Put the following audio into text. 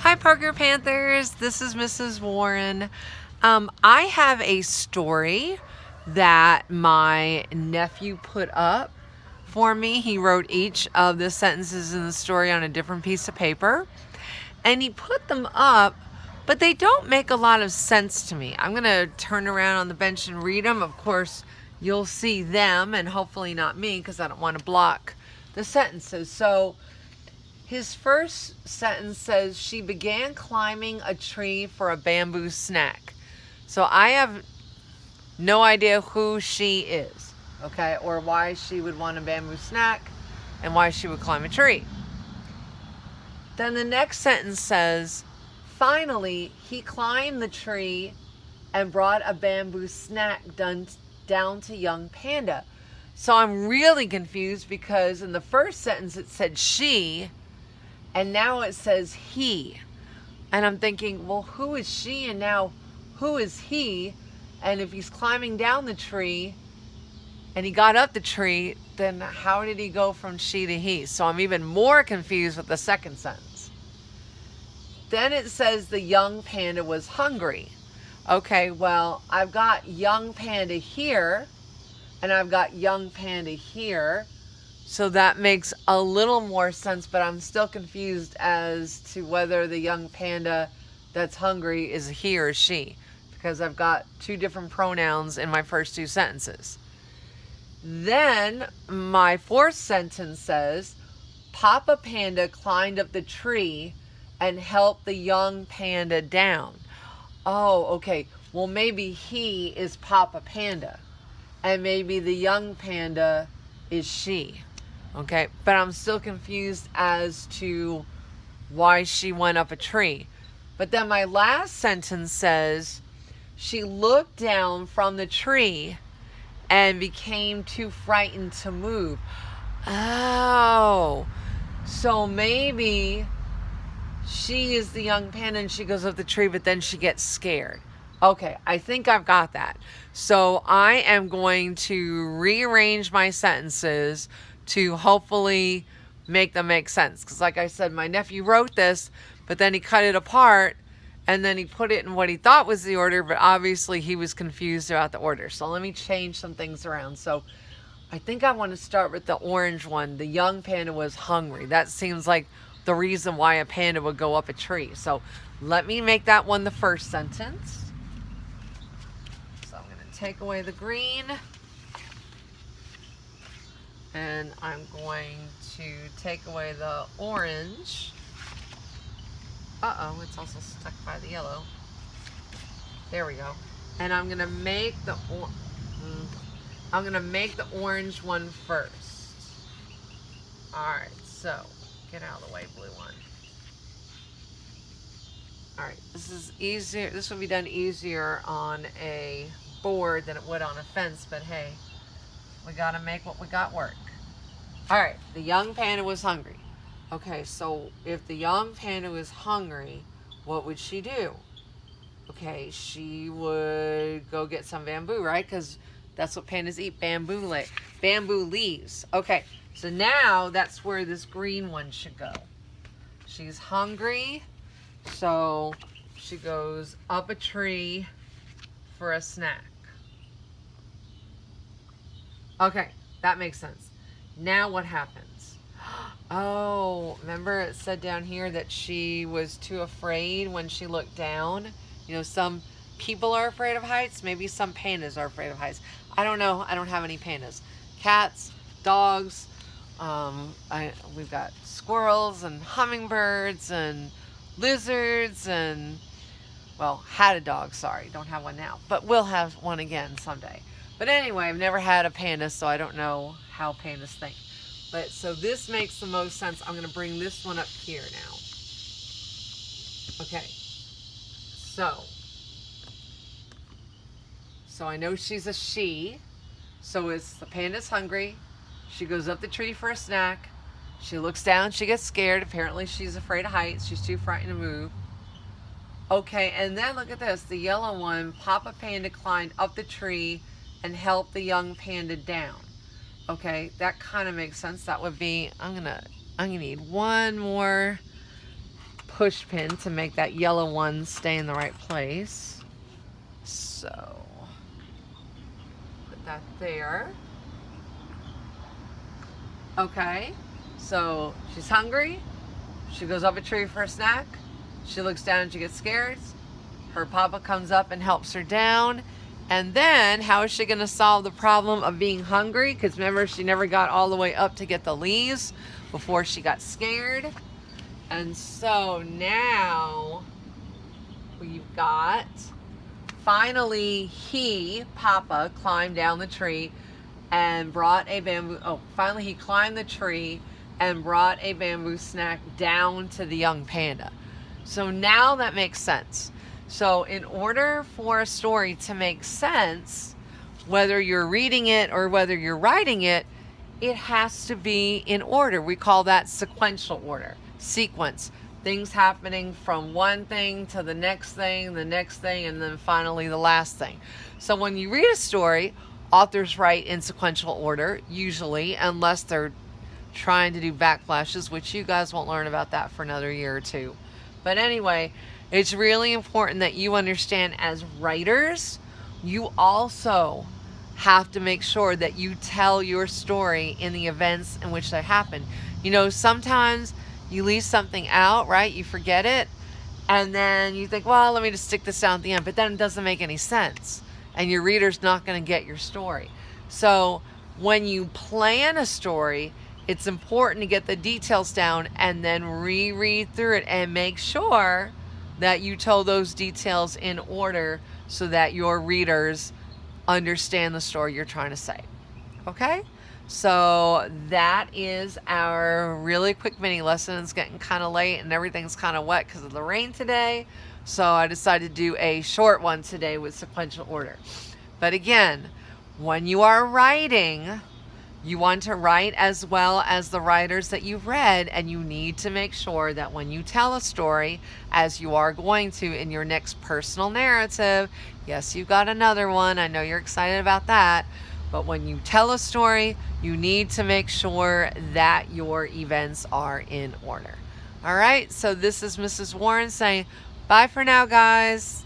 Hi Parker Panthers, this is Mrs. Warren. I have a story that my nephew put up for me. He wrote each of the sentences in the story on a different piece of paper and he put them up, but they don't make a lot of sense to me. I'm going to turn around on the bench and read them. Of course, you'll see them and hopefully not me because I don't want to block the sentences. So his first sentence says, she began climbing a tree for a bamboo snack. So I have no idea who she is, okay, or why she would want a bamboo snack and why she would climb a tree. Then the next sentence says, finally, he climbed the tree and brought a bamboo snack down to young Panda. So I'm really confused because in the first sentence it said she, and now it says he. And I'm thinking, well, who is she and now who is he? And if he's climbing down the tree and he got up the tree, then how did he go from she to he? So I'm even more confused with the second sentence. Then it says the young panda was hungry. Okay, well, I've got young panda here and I've got young panda here. So that makes a little more sense, but I'm still confused as to whether the young panda that's hungry is he or she, because I've got two different pronouns in my first two sentences. Then my fourth sentence says, Papa Panda climbed up the tree and helped the young panda down. Oh, okay. Well, maybe he is Papa Panda, and maybe the young panda is she. Okay, but I'm still confused as to why she went up a tree. But then my last sentence says, she looked down from the tree and became too frightened to move. Oh, so maybe she is the young panda and she goes up the tree, but then she gets scared. Okay, I think I've got that. So I am going to rearrange my sentences to hopefully make them make sense. Because like I said, my nephew wrote this, but then he cut it apart and then he put it in what he thought was the order, but obviously he was confused about the order. So let me change some things around. So I think I want to start with the orange one. The young panda was hungry. That seems like the reason why a panda would go up a tree. So let me make that one the first sentence. So I'm going to take away the green. And I'm going to take away the orange. Uh-oh, it's also stuck by the yellow. There we go. And I'm gonna make the orange one first. Alright, so get out of the way, blue one. Alright, this is easier. This will be done easier on a board than it would on a fence, but hey, we gotta make what we got work. All right, the young panda was hungry. Okay, so if the young panda was hungry, what would she do? Okay, she would go get some bamboo, right? Because that's what pandas eat, bamboo leaves. Okay, so now that's where this green one should go. She's hungry, so she goes up a tree for a snack. Okay, that makes sense. Now what happens? Oh, remember it said down here that she was too afraid when she looked down? You know, some people are afraid of heights. Maybe some pandas are afraid of heights. I don't know. I don't have any pandas. Cats, dogs, we've got squirrels and hummingbirds and lizards and, well, had a dog, sorry. Don't have one now. But we'll have one again someday. But anyway, I've never had a panda, so I don't know how pandas think. But so this makes the most sense. I'm going to bring this one up here now. Okay. So I know she's a she. So it's the panda's hungry. She goes up the tree for a snack. She looks down. She gets scared. Apparently she's afraid of heights. She's too frightened to move. Okay, and then look at this. The yellow one, Papa Panda climbed up the tree and helped the young panda down. Okay, that kind of makes sense. That would be, I'm gonna need one more push pin to make that yellow one stay in the right place. So put that there. Okay, so she's hungry. She goes up a tree for a snack. She looks down and she gets scared. Her papa comes up and helps her down. And then how is she going to solve the problem of being hungry? Because remember, she never got all the way up to get the leaves before she got scared. And so now we've got, finally Papa climbed down the tree and brought a bamboo, finally he climbed the tree and brought a bamboo snack down to the young panda. So now that makes sense. So in order for a story to make sense, whether you're reading it or whether you're writing it, it has to be in order. We call that sequential order, sequence. Things happening from one thing to the next thing, and then finally the last thing. So when you read a story, authors write in sequential order, usually, unless they're trying to do backflashes, which you guys won't learn about that for another year or two. But anyway, it's really important that you understand as writers, you also have to make sure that you tell your story in the events in which they happen. You know, sometimes you leave something out, right? You forget it, and then you think, well, let me just stick this down at the end, but then it doesn't make any sense, and your reader's not going to get your story. So when you plan a story, it's important to get the details down and then reread through it and make sure that you tell those details in order so that your readers understand the story you're trying to say. Okay? So that is our really quick mini lesson. It's getting kind of late and everything's kind of wet because of the rain today. So I decided to do a short one today with sequential order. But again, when you are writing, you want to write as well as the writers that you've read, and you need to make sure that when you tell a story, as you are going to in your next personal narrative, yes, you've got another one, I know you're excited about that, but when you tell a story, you need to make sure that your events are in order. All right, so this is Mrs. Warren saying bye for now, guys.